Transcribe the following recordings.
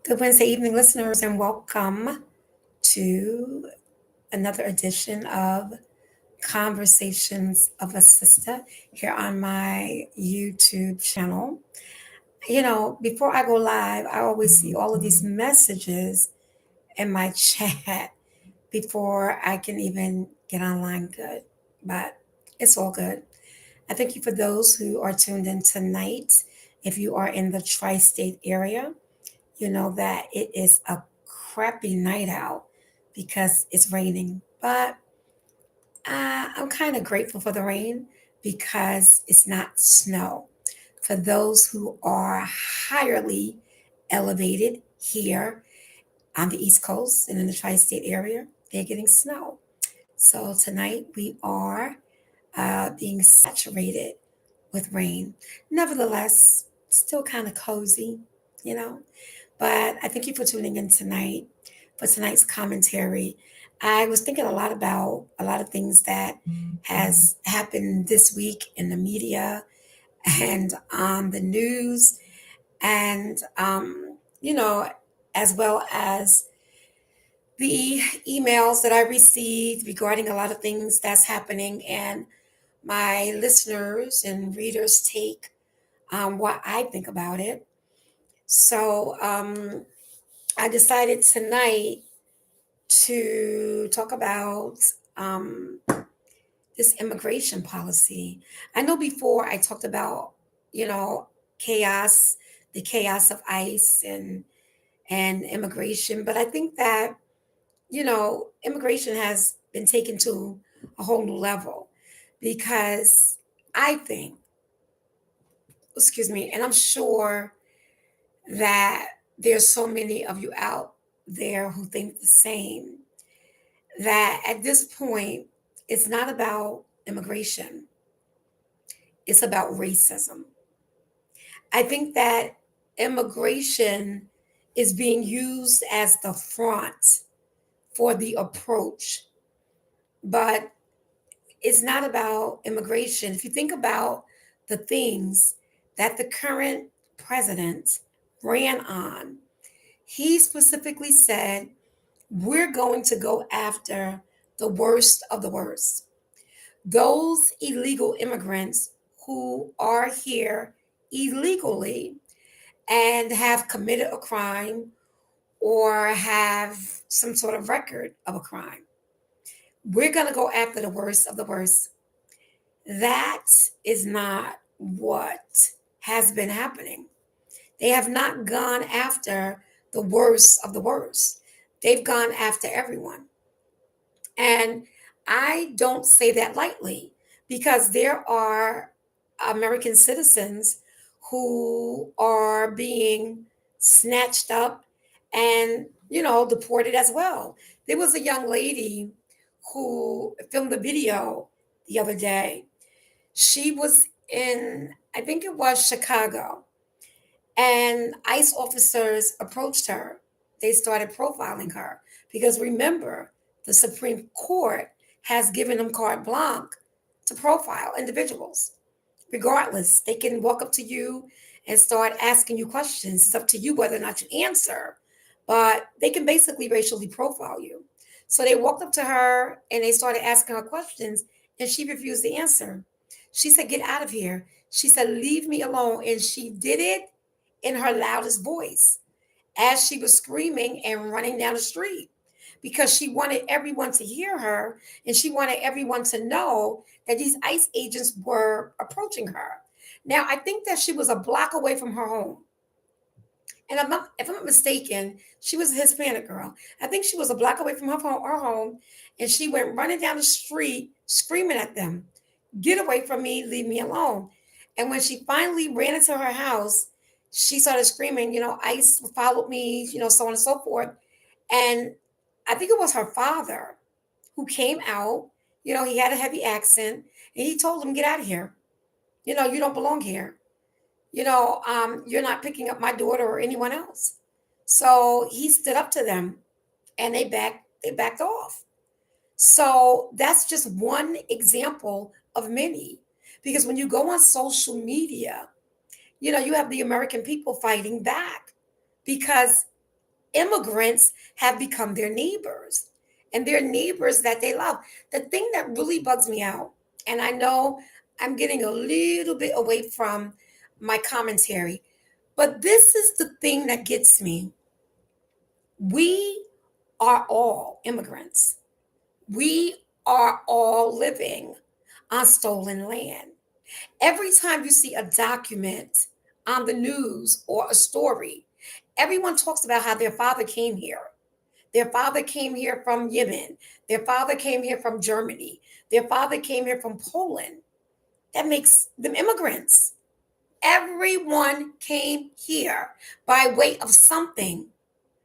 Good Wednesday evening, listeners, and welcome to another edition of Conversations of a Sister here on my YouTube channel. Before I go live, I always see all of these messages in my chat before I can even get online good, but it's all good. I thank you for those who are tuned in tonight. If you are in the tri state area, you know that it is a crappy night out because it's raining. But I'm kind of grateful for the rain because it's not snow. For those who are highly elevated here on the East Coast and in the tri state area, they're getting snow. So tonight we are being saturated with rain. Nevertheless, still kind of cozy, you know. But I thank you for tuning in tonight for tonight's commentary. I was thinking a lot about a lot of things that has happened this week in the media and on the news, and you know, as well as the emails that I received regarding a lot of things that's happening, and my listeners and readers take what I think about it. So I decided tonight to talk about um, this immigration policy. I know before I talked about, you know, chaos, the chaos of ICE and immigration, but I think that immigration has been taken to a whole new level because I think, excuse me, and I'm sure that there's so many of you out there who think the same, that at this point, it's not about immigration, it's about racism. I think that immigration is being used as the front for the approach, but it's not about immigration. If you think about the things that the current president ran on, he specifically said, we're going to go after the worst of the worst. Those illegal immigrants who are here illegally and have committed a crime or have some sort of record of a crime. We're going to go after the worst of the worst. That is not what has been happening. They have not gone after the worst of the worst. They've gone after everyone. And I don't say that lightly because there are American citizens who are being snatched up and, deported as well. There was a young lady who filmed a video the other day. She was in, I think it was Chicago, and ICE officers approached her. They started profiling her because remember, the Supreme Court has given them carte blanche to profile individuals. Regardless, they can walk up to you and start asking you questions. It's up to you whether or not you answer, but they can basically racially profile you. So they walked up to her and they started asking her questions, and she refused to answer. She said, "Get out of here." She said, "Leave me alone." And she did it in her loudest voice as she was screaming and running down the street because she wanted everyone to hear her and she wanted everyone to know that these ICE agents were approaching her. Now, I think that she was a block away from her home. And if I'm not mistaken, she was a Hispanic girl. I think she was a block away from her home, and she went running down the street screaming at them, "Get away from me, leave me alone." And when she finally ran into her house, she started screaming, "ICE followed me," so on and so forth. And I think it was her father who came out. He had a heavy accent, and he told him, "Get out of here. You don't belong here. You're not picking up my daughter or anyone else." So he stood up to them, and they backed off. So that's just one example of many. Because when you go on social media, you have the American people fighting back because immigrants have become their neighbors and their neighbors that they love. The thing that really bugs me out, and I know I'm getting a little bit away from my commentary, but this is the thing that gets me. We are all immigrants. We are all living on stolen land. Every time you see a document on the news or a story, everyone talks about how their father came here. Their father came here from Yemen. Their father came here from Germany. Their father came here from Poland. That makes them immigrants. Everyone came here by way of something,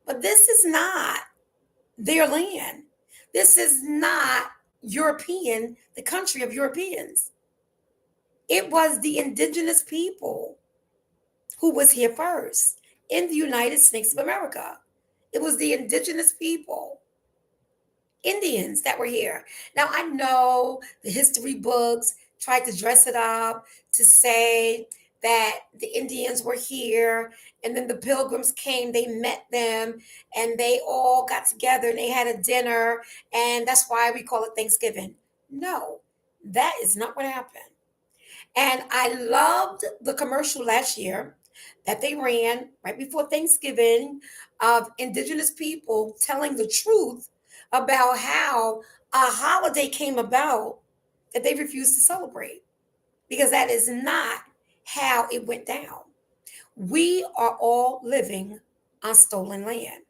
but this is not their land. This is not European, the country of Europeans. It was the indigenous people who was here first in the United States of America. It was the indigenous people, Indians, that were here. Now, I know the history books tried to dress it up to say that the Indians were here and then the pilgrims came, they met them, and they all got together and they had a dinner, and that's why we call it Thanksgiving. No, that is not what happened. And I loved the commercial last year that they ran right before Thanksgiving of indigenous people telling the truth about how a holiday came about that they refused to celebrate, because that is not how it went down. We are all living on stolen land.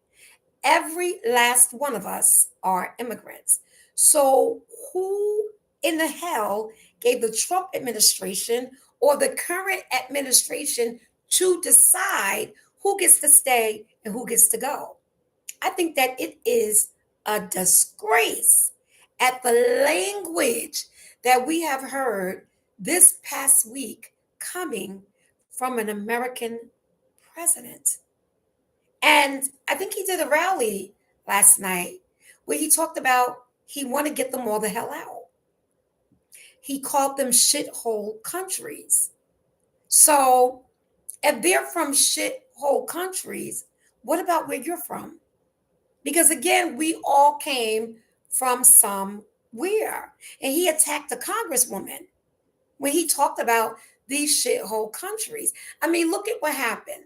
Every last one of us are immigrants. So, who in the hell gave the Trump administration or the current administration to decide who gets to stay and who gets to go? I think that it is a disgrace at the language that we have heard this past week coming from an American president. And I think he did a rally last night where he talked about he want to get them all the hell out. He called them shithole countries. So if they're from shithole countries, what about where you're from? Because again, we all came from somewhere. And he attacked the congresswoman when he talked about these shithole countries. I mean, look at what happened.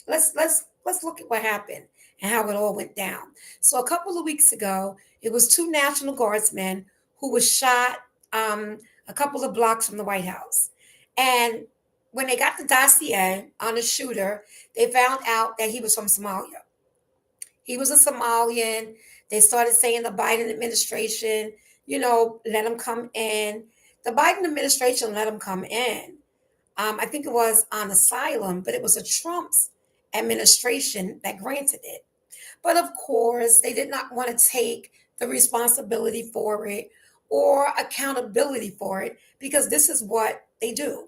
Let's look at what happened and how it all went down. So a couple of weeks ago, it was two National Guardsmen who was shot a couple of blocks from the White House. And when they got the dossier on the shooter, they found out that he was from Somalia. He was a Somalian. They started saying the Biden administration, let him come in. The Biden administration let him come in. I think it was on asylum, but it was a Trump's administration that granted it. But of course, they did not want to take the responsibility for it or accountability for it, because this is what they do.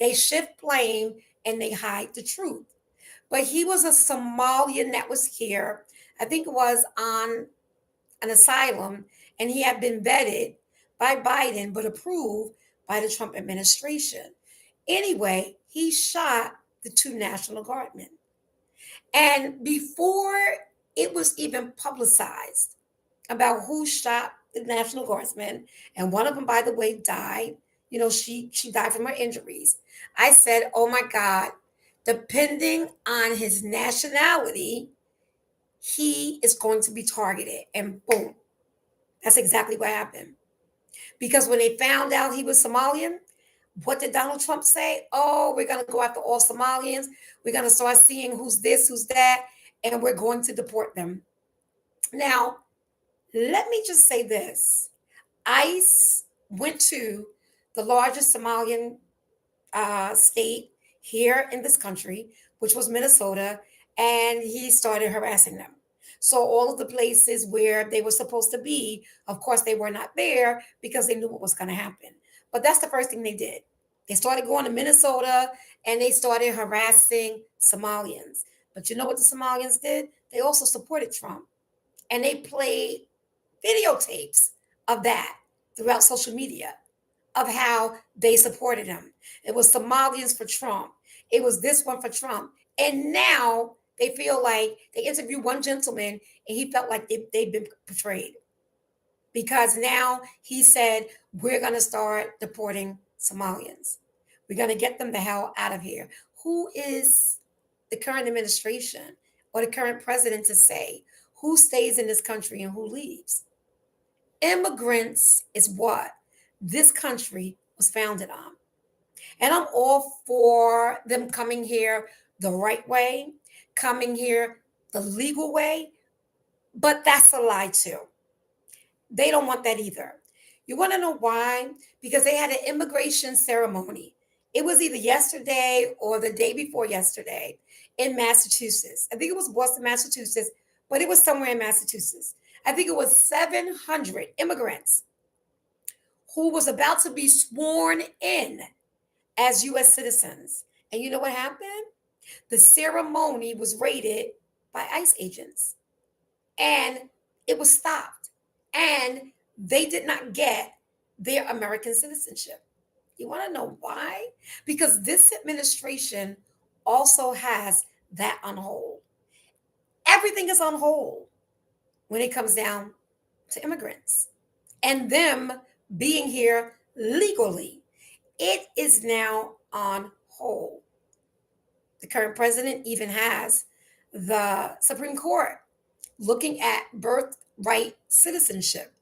They shift blame and they hide the truth. But he was a Somalian that was here. I think it was on an asylum, and he had been vetted by Biden but approved by the Trump administration. Anyway, he shot the two National Guardmen. And before it was even publicized about who shot the National Guardsmen, and one of them, by the way, died. She died from her injuries. I said, "Oh my God!" Depending on his nationality, he is going to be targeted. And boom, that's exactly what happened. Because when they found out he was Somalian, what did Donald Trump say? Oh, we're going to go after all Somalians. We're going to start seeing who's this, who's that, and we're going to deport them. Now, let me just say this. ICE went to the largest Somalian state here in this country, which was Minnesota, and he started harassing them. So all of the places where they were supposed to be, of course, they were not there because they knew what was going to happen. But that's the first thing they did. They started going to Minnesota and they started harassing Somalians. But you know what the Somalians did? They also supported Trump, and they played videotapes of that throughout social media of how they supported him. It was Somalians for Trump. It was this one for Trump. And now They feel like they interviewed one gentleman and he felt like they've been betrayed because now he said, we're going to start deporting Somalians. We're going to get them the hell out of here. Who is the current administration or the current president to say who stays in this country and who leaves? Immigrants is what this country was founded on. And I'm all for them coming here the right way, coming here the legal way, but that's a lie too. They don't want that either. You want to know why? Because they had an immigration ceremony. It was either yesterday or the day before yesterday in Massachusetts. I think it was Boston, Massachusetts, but it was somewhere in Massachusetts. I think it was 700 immigrants who was about to be sworn in as US citizens. And you know what happened? The ceremony was raided by ICE agents and it was stopped. And they did not get their American citizenship. You want to know why? Because this administration also has that on hold. Everything is on hold when it comes down to immigrants and them being here legally. It is now on hold. The current president even has the Supreme Court looking at birthright citizenship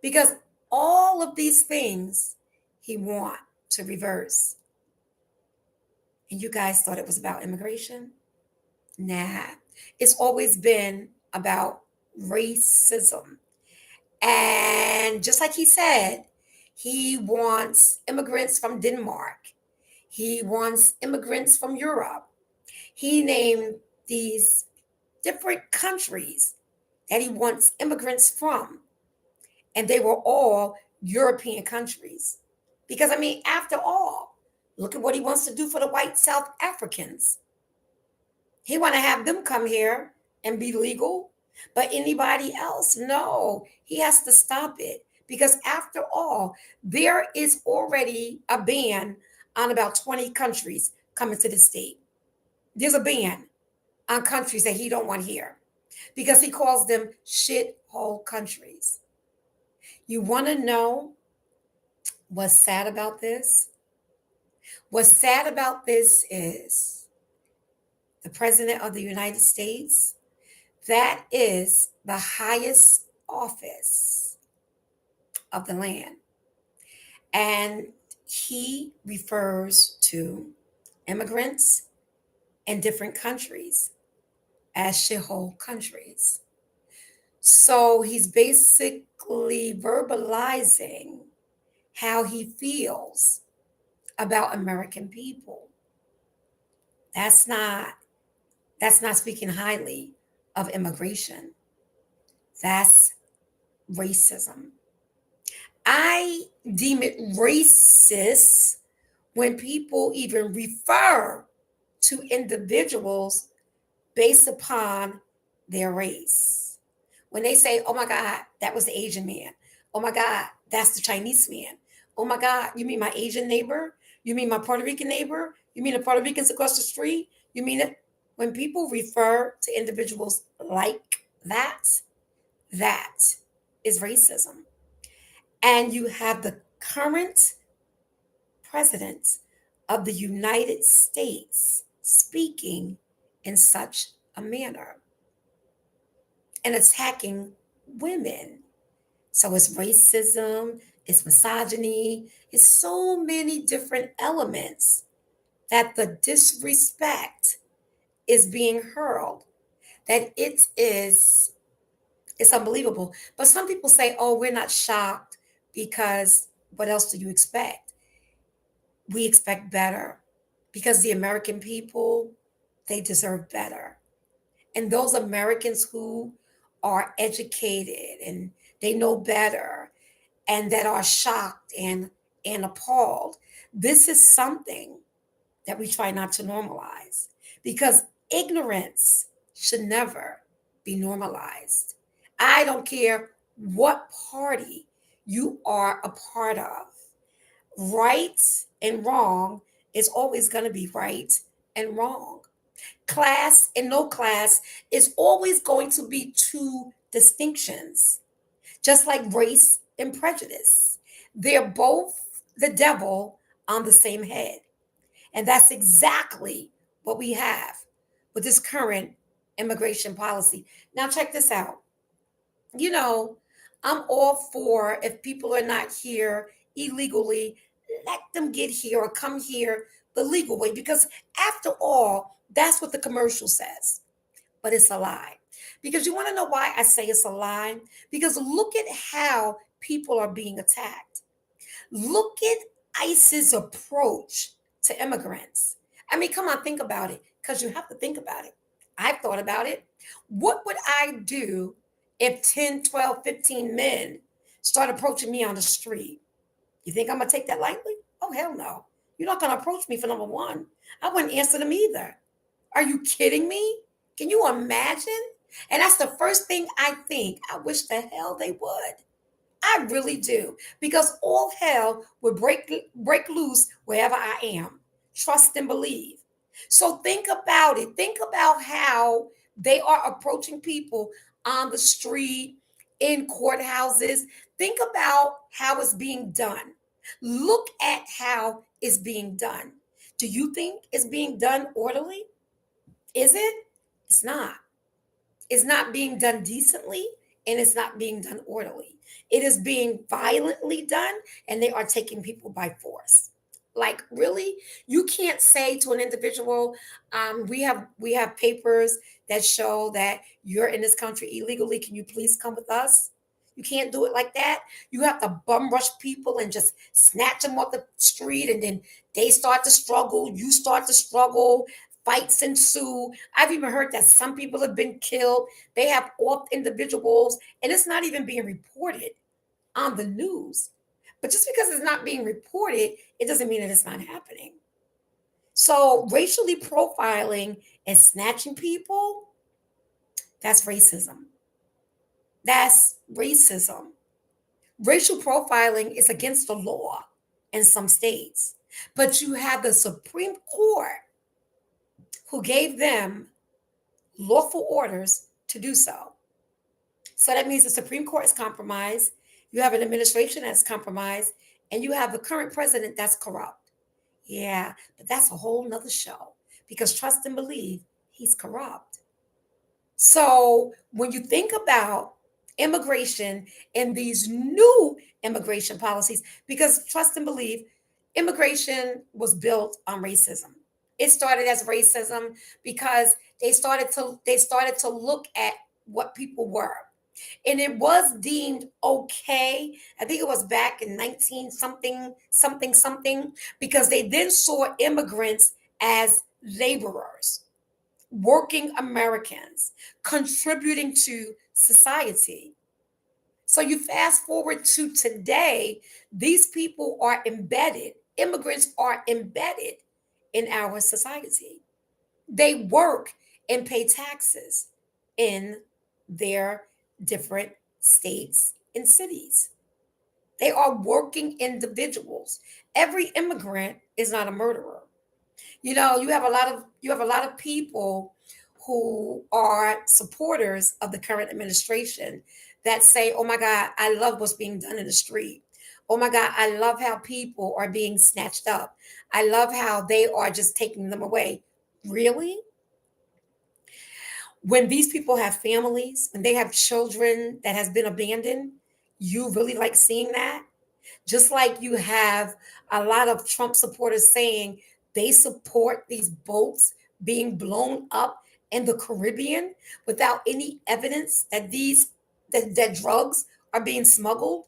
because all of these things he want to reverse. And you guys thought it was about immigration? Nah, it's always been about racism. And just like he said, he wants immigrants from Denmark. He wants immigrants from Europe. He named these different countries that he wants immigrants from. And they were all European countries. Because, I mean, after all, look at what he wants to do for the white South Africans. He want to have them come here and be legal. But anybody else, no, he has to stop it. Because after all, there is already a ban on about 20 countries coming to the state. There's a ban on countries that he don't want here because he calls them shithole countries. You want to know what's sad about this? What's sad about this is the President of the United States, that is the highest office of the land. And he refers to immigrants in different countries as shithole countries. So he's basically verbalizing how he feels about American people. That's not that's not speaking highly of immigration. That's racism. I deem it racist when people even refer to individuals based upon their race. When they say, oh my God, that was the Asian man. Oh my God, that's the Chinese man. Oh my God, you mean my Asian neighbor? You mean my Puerto Rican neighbor? You mean the Puerto Ricans across the street? You mean it? When people refer to individuals like that, that is racism. And you have the current president of the United States speaking in such a manner and attacking women. So it's racism, it's misogyny, it's so many different elements that the disrespect is being hurled that it's unbelievable. But some people say, oh, we're not shocked because what else do you expect? We expect better because the American people, they deserve better. And those Americans who are educated and they know better and that are shocked and appalled, this is something that we try not to normalize because ignorance should never be normalized. I don't care what party you are a part of. Right and wrong is always going to be right and wrong. class and no class is always going to be two distinctions, just like race and prejudice. They're both the devil on the same head. And that's exactly what we have with this current immigration policy. Now, check this out. You know, I'm all for if people are not here illegally, let them get here or come here the legal way, because after all, that's what the commercial says. But it's a lie. Because you want to know why I say it's a lie? Because look at how people are being attacked. Look at ICE's approach to immigrants. I mean, come on, think about it, because you have to think about it. I've thought about it. What would I do if 10, 12, 15 men start approaching me on the street? You think I'm going to take that lightly? Oh, hell no. You're not going to approach me for number one. I wouldn't answer them either. Are you kidding me? Can you imagine? And that's the first thing I think. I wish the hell they would. I really do, because all hell would break loose wherever I am. Trust and believe. So think about it. Think about how they are approaching people on the street, in courthouses. Think about how it's being done. Look at how it's being done. Do you think it's being done orderly? Is it? It's not. It's not being done decently, and it's not being done orderly. It is being violently done, and they are taking people by force. Like, really, you can't say to an individual, we have papers that show that you're in this country illegally. Can you please come with us? You can't do it like that. You have to bum rush people and just snatch them off the street, and then they start to struggle. You start to struggle. Fights ensue. I've even heard that some people have been killed. They have off individuals, and it's not even being reported on the news. But just because it's not being reported, it doesn't mean that it's not happening. So, racially profiling and snatching people, that's racism. That's racism. Racial profiling is against the law in some states, but you have the Supreme Court who gave them lawful orders to do so. So that means the Supreme Court is compromised, you have an administration that's compromised, and you have the current president that's corrupt. Yeah, but that's a whole nother show, because trust and believe he's corrupt. So when you think about immigration and these new immigration policies, because trust and believe, immigration was built on racism. It started as racism because they started to look at what people were. And it was deemed okay. I think it was back in 19 something, something, something, because they then saw immigrants as laborers, working Americans, contributing to society. So you fast forward to today, these people are embedded, immigrants are embedded in our society. They work and pay taxes in their different states and cities. They are working individuals. Every immigrant is not a murderer. You have a lot of people who are supporters of the current administration that say, "Oh my God, I love what's being done in the street. Oh my God, I love how people are being snatched up. I love how they are just taking them away." Really? When these people have families, when they have children that has been abandoned, you really like seeing that? Just like you have a lot of Trump supporters saying they support these boats being blown up in the Caribbean without any evidence that that drugs are being smuggled.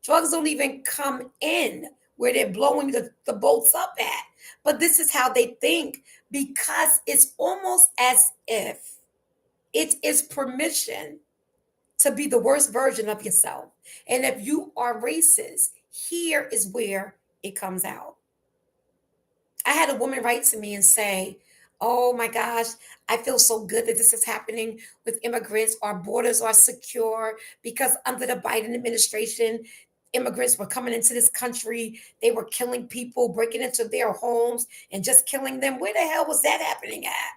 Drugs don't even come in where they're blowing the boats up at. But this is how they think, because it's almost as if it is permission to be the worst version of yourself. And if you are racist, here is where it comes out. I had a woman write to me and say, "Oh my gosh, I feel so good that this is happening with immigrants. Our borders are secure because under the Biden administration, immigrants were coming into this country. They were killing people, breaking into their homes, and just killing them. Where the hell was that happening at?"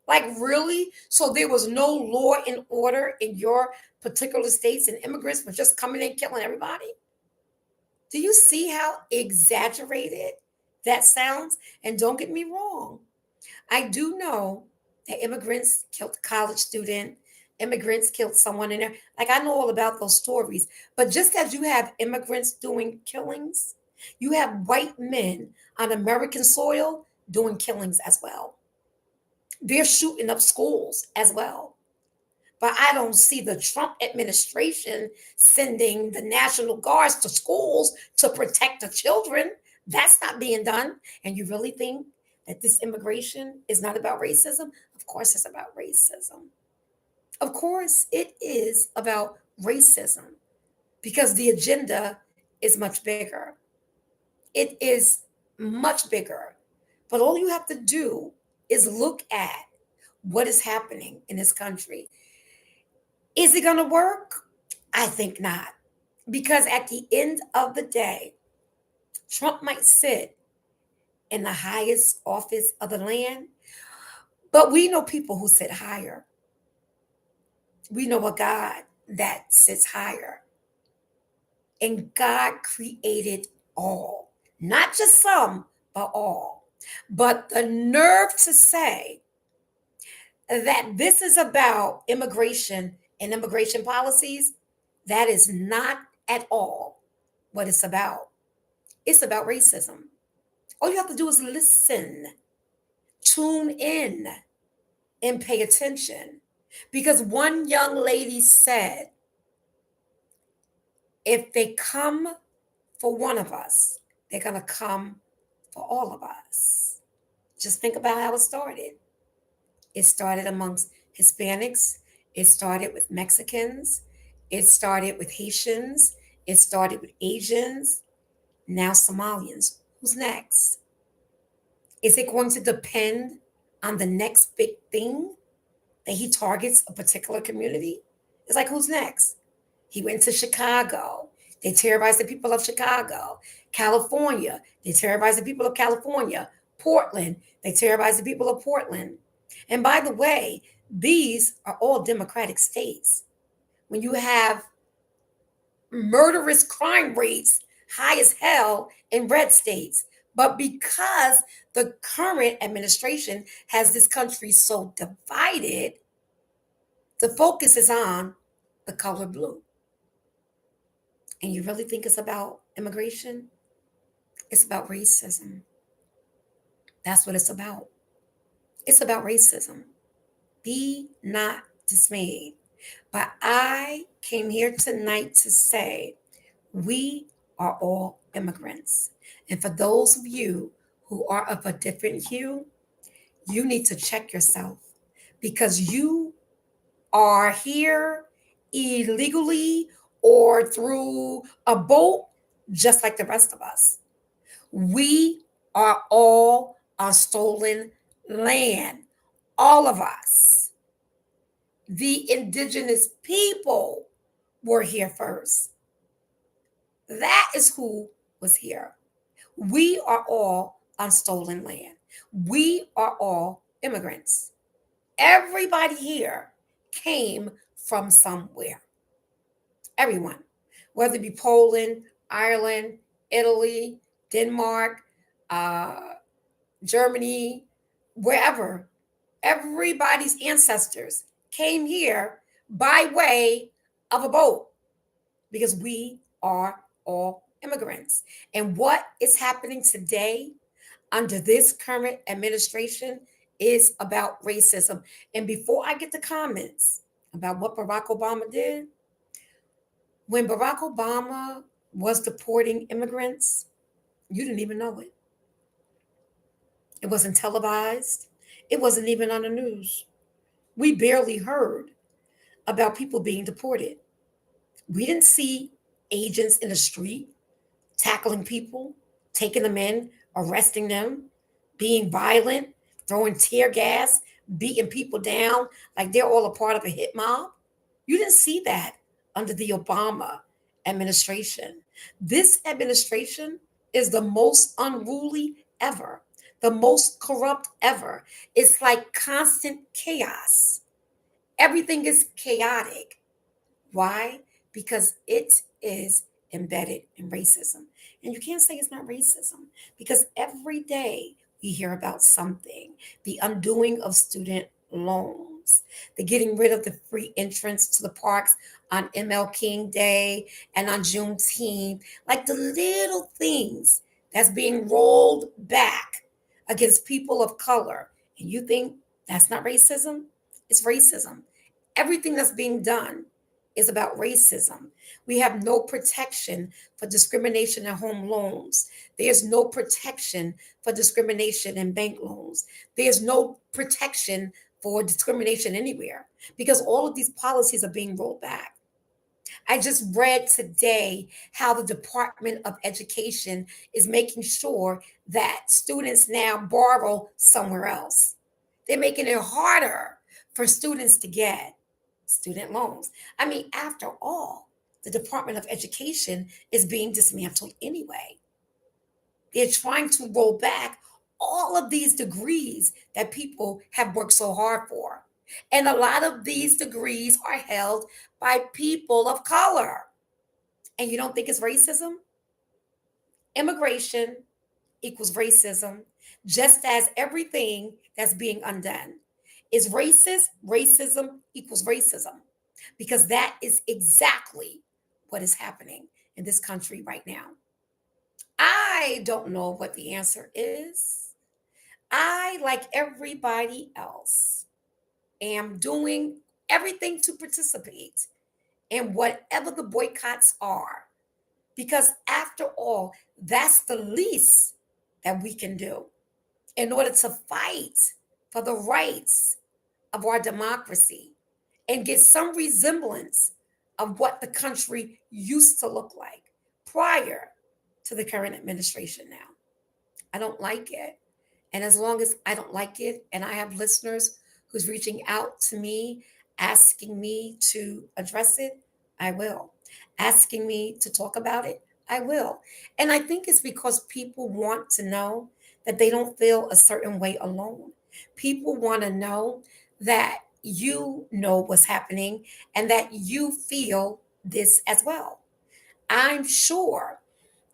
Like, really? So there was no law and order in your particular states and immigrants were just coming in killing everybody? Do you see how exaggerated that sounds? And don't get me wrong, I do know that immigrants killed a college student, immigrants killed someone in there. Like, I know all about those stories. But just as you have immigrants doing killings, you have white men on American soil doing killings as well. They're shooting up schools as well. But I don't see the Trump administration sending the National Guards to schools to protect the children. That's not being done. And you really think that this immigration is not about racism? Of course, it's about racism. Of course, it is about racism because the agenda is much bigger. It is much bigger. But all you have to do is look at what is happening in this country. Is it going to work? I think not. Because at the end of the day, Trump might sit in the highest office of the land, but we know people who sit higher. We know a God that sits higher. And God created all, not just some, but all. But the nerve to say that this is about immigration and immigration policies, that is not at all what it's about. It's about racism. All you have to do is listen, tune in, and pay attention. Because one young lady said, if they come for one of us, they're going to come for all of us. Just think about how it started. It started amongst Hispanics, it started with Mexicans, it started with Haitians, it started with Asians, now Somalians. Who's next? Is it going to depend on the next big thing that he targets a particular community? It's like, who's next? He went to Chicago. They terrorized the people of Chicago. California, they terrorized the people of California. Portland, they terrorized the people of Portland. And by the way, these are all Democratic states. When you have murderous crime rates high as hell in red states. But because the current administration has this country so divided, the focus is on the color blue. And you really think it's about immigration? It's about racism. That's what it's about. It's about racism. Be not dismayed. But I came here tonight to say we are all immigrants. And for those of you who are of a different hue, you need to check yourself because you are here illegally or through a boat, just like the rest of us. We are all on stolen land. All of us. The indigenous people were here first. That is who was here. We are all on stolen land. We are all immigrants. Everybody here came from somewhere. Everyone, whether it be Poland, Ireland, Italy, Denmark, uh, Germany, wherever, everybody's ancestors came here by way of a boat because we are all immigrants. And what is happening today under this current administration is about racism. And before I get to comments about what Barack Obama did, when Barack Obama was deporting immigrants, you didn't even know it. It wasn't televised, it wasn't even on the news. We barely heard about people being deported. We didn't see agents in the street tackling people, taking them in, arresting them, being violent, throwing tear gas, beating people down like they're all a part of a hit mob. You didn't see that under the Obama administration. This administration is the most unruly ever. the most corrupt ever. It's like constant chaos. Everything is chaotic. Why? Because it is embedded in racism. And you can't say it's not racism because every day we hear about something, the undoing of student loans, the getting rid of the free entrance to the parks on ML King Day and on Juneteenth, like the little things that's being rolled back against people of color. And you think that's not racism? It's racism. Everything that's being done is about racism. We have no protection for discrimination in home loans. There's no protection for discrimination in bank loans. There's no protection for discrimination anywhere because all of these policies are being rolled back. I just read today how the Department of Education is making sure that students now borrow somewhere else. They're making it harder for students to get student loans. I mean, after all, the Department of Education is being dismantled anyway. They're trying to roll back all of these degrees that people have worked so hard for. And a lot of these degrees are held by people of color. And you don't think it's racism? Immigration equals racism, just as everything that's being undone is racist. Racism equals racism because that is exactly what is happening in this country right now. I don't know what the answer is. I, like everybody else, am doing everything to participate in whatever the boycotts are because, after all, that's the least that we can do in order to fight for the rights of our democracy and get some resemblance of what the country used to look like prior to the current administration now. I don't like it. And as long as I don't like it, and I have listeners who's reaching out to me, asking me to address it, I will. Asking me to talk about it, I will. And I think it's because people want to know that they don't feel a certain way alone. People want to know that you know what's happening and that you feel this as well. I'm sure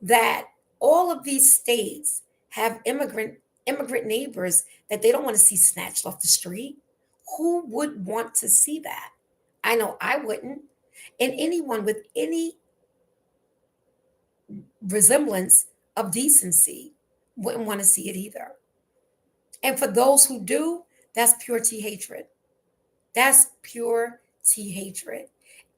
that all of these states have immigrant neighbors that they don't want to see snatched off the street. Who would want to see that? I know I wouldn't. And anyone with any resemblance of decency wouldn't want to see it either. And for those who do, that's pure T hatred. That's pure T hatred.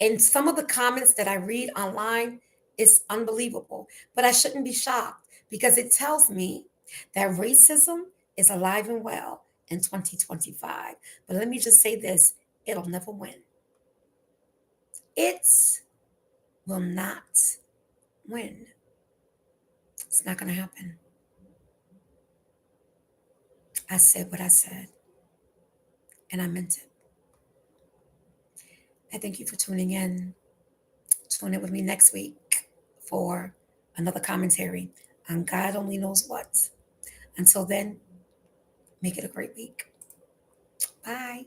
And some of the comments that I read online is unbelievable. But I shouldn't be shocked because it tells me that racism is alive and well in 2025. But let me just say this, it'll never win. It will not win. It's not going to happen. I said what I said, and I meant it. I thank you for tuning in. Tune in with me next week for another commentary on God only knows what. Until then, make it a great week. Bye.